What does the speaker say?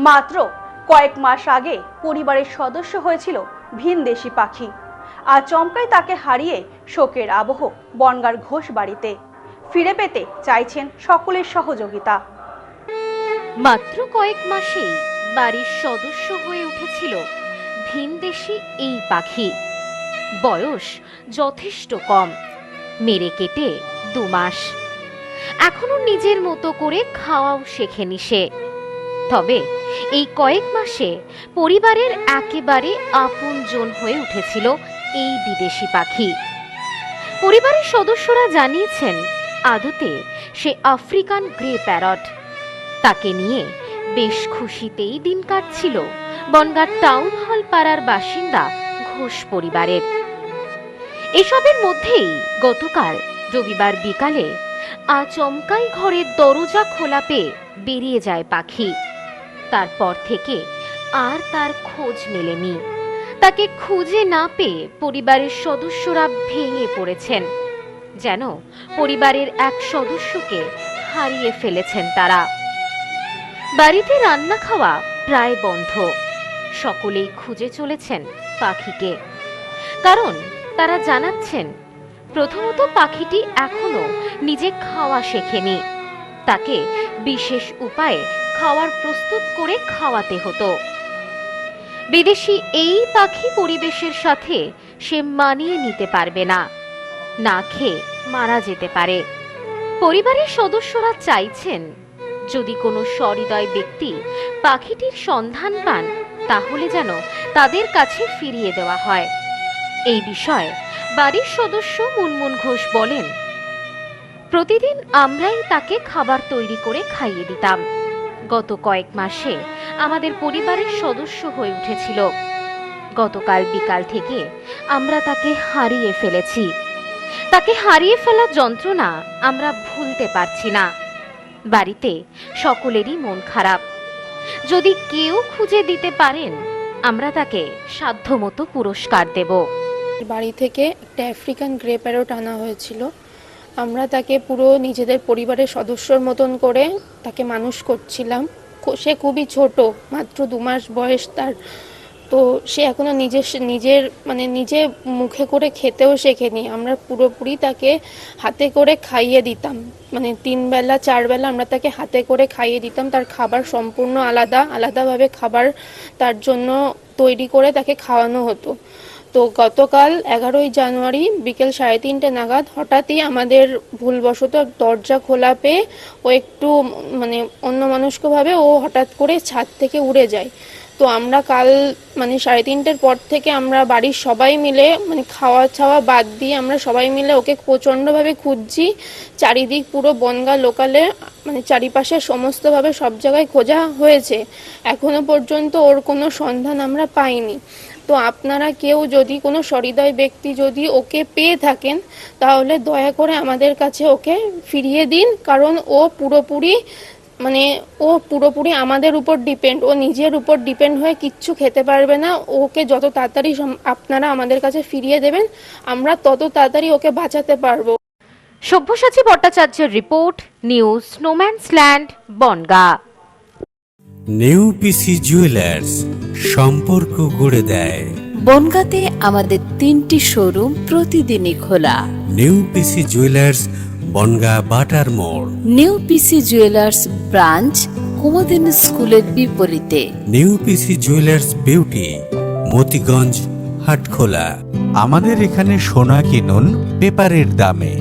মাত্র কয়েক মাস আগে পরিবারের সদস্য হয়েছিল ভিনদেশি পাখি। আর চমকায় তাকে হারিয়ে শোকের আবহ বনগাঁর ঘোষ বাড়িতে। ফিরে পেতে চাইছেন সকলের সহযোগিতা। মাত্র কয়েক মাসেই বাড়ির সদস্য হয়ে উঠেছিল ভিনদেশি এই পাখি। বয়স যথেষ্ট কম, মেরে কেটে 2 মাস। এখনো নিজের মতো করে খাওয়াও শেখেনি সে। তবে এই কয়েক মাসে পরিবারের একেবারে আপনজন হয়ে উঠেছিল এই বিদেশি পাখি। পরিবারের সদস্যরা জানিয়েছেন আদতে সে আফ্রিকান গ্রে প্যারট। তাকে নিয়ে বেশ খুশিতেই দিন কাটছিল বনগাঁ টাউন হল পাড়ার বাসিন্দা ঘোষ পরিবারের। এসবের মধ্যেই গতকাল রবিবার বিকালে আচমকাই ঘরের দরজা খোলা পেয়ে বেরিয়ে যায় পাখি। তারপর থেকে আর তার খোঁজ মেলেনি। তাকে খুঁজে না পেয়ে পরিবারের সদস্যরা ভেঙে পড়েছেন, যেন পরিবারের এক সদস্যকে হারিয়ে ফেলেছেন তারা। বাড়িতে রান্না খাওয়া প্রায় বন্ধ। সকলেই খুঁজে চলেছেন পাখিকে, কারণ তারা জানাচ্ছেন প্রথমত পাখিটি এখনো নিজে খাওয়া শেখেনি। তাকে বিশেষ উপায়ে খাওয়ার প্রস্তুত করে খাওয়াতে হতো। বিদেশি এই পাখি পরিবেশের সাথে সে মানিয়ে নিতে পারবে না, না খেয়ে মারা যেতে পারে। পরিবারের সদস্যরা চাইছেন যদি কোনো সহৃদয় ব্যক্তি পাখিটির সন্ধান পান তাহলে যেন তাদের কাছে ফিরিয়ে দেওয়া হয়। এই বিষয়ে বাড়ির সদস্য মুনমুন ঘোষ বলেন, প্রতিদিন আমরাই তাকে খাবার তৈরি করে খাইয়ে দিতাম। গত কয়েক মাসে আমাদের পরিবারের সদস্য হয়ে উঠেছিল। গতকাল বিকাল থেকে আমরা তাকে হারিয়ে ফেলেছি। তাকে হারিয়ে ফেলার যন্ত্রণা আমরা ভুলতে পারছি না। বাড়িতে সকলেরই মন খারাপ। যদি কেউ খুঁজে দিতে পারেন আমরা তাকে সাধ্যমতো পুরস্কার দেব। বাড়ি থেকে একটা আফ্রিকান গ্রে প্যারট আনা হয়েছিল। আমরা তাকে পুরো নিজেদের পরিবারের সদস্যর মতন করে তাকে মানুষ করছিলাম। সে খুবই ছোট, মাত্র 2 মাস বয়স তার। তো সে এখনো নিজে মুখে করে খেতেও শেখেনি। আমরা পুরোপুরি তাকে হাতে করে খাইয়ে দিতাম, 3 বেলা 4 বেলা আমরা তাকে হাতে করে খাইয়ে দিতাম। তার খাবার সম্পূর্ণ আলাদাভাবে খাবার তার জন্য তৈরি করে তাকে খাওয়ানো হতো। তো গতকাল 11ই জানুয়ারি বিকেল 3:30 নাগাদ হঠাৎই আমাদের ভুলবশত দরজা খোলা পেয়ে ও একটু অন্যমনস্কভাবে ও হঠাৎ করে ছাদ থেকে উড়ে যায়। তো আমরা কাল 3:30 পর থেকে আমরা বাড়ির সবাই মিলে খাওয়া ছাওয়া বাদ দিয়ে আমরা সবাই মিলে ওকে প্রচণ্ডভাবে খুঁজছি। চারিদিক পুরো বনগাঁ লোকালে চারিপাশে সমস্তভাবে সব জায়গায় খোঁজা হয়েছে। এখনো পর্যন্ত ওর কোনো সন্ধান আমরা পাইনি। তো আপনারা কেউ যদি কোনো সহৃদয় ব্যক্তি যদি ওকে পেয়ে থাকেন তাহলে দয়া করে আমাদের কাছে ওকে ফিরিয়ে দিন, কারণ ও পুরোপুরি আমাদের উপর ডিপেন্ড। ও নিজের উপর ডিপেন্ড হয়ে কিচ্ছু খেতে পারবে না। ওকে যত তাড়াতাড়ি আপনারা আমাদের কাছে ফিরিয়ে দেবেন আমরা তত তাড়াতাড়ি ওকে বাঁচাতে পারবো। সব্যসাচী ভট্টাচার্যের রিপোর্ট, নিউজ স্নোম্যান্সল্যান্ড, বনগাঁ। নিউ পিসি জুয়েলার্স সম্পর্ক গড়ে দেয়। বনগাঁতে আমাদের 3টি শোরুম প্রতিদিনই খোলা। নিউ পিসি জুয়েলার্স, বনগাঁ বাটার মোড়। New PC jewellers branch Kumudini স্কুলের বিপরীতে। New PC jewellers beauty, Motiganj, Hatkhola. আমাদের এখানে সোনা কিনুন পেপারের দামে।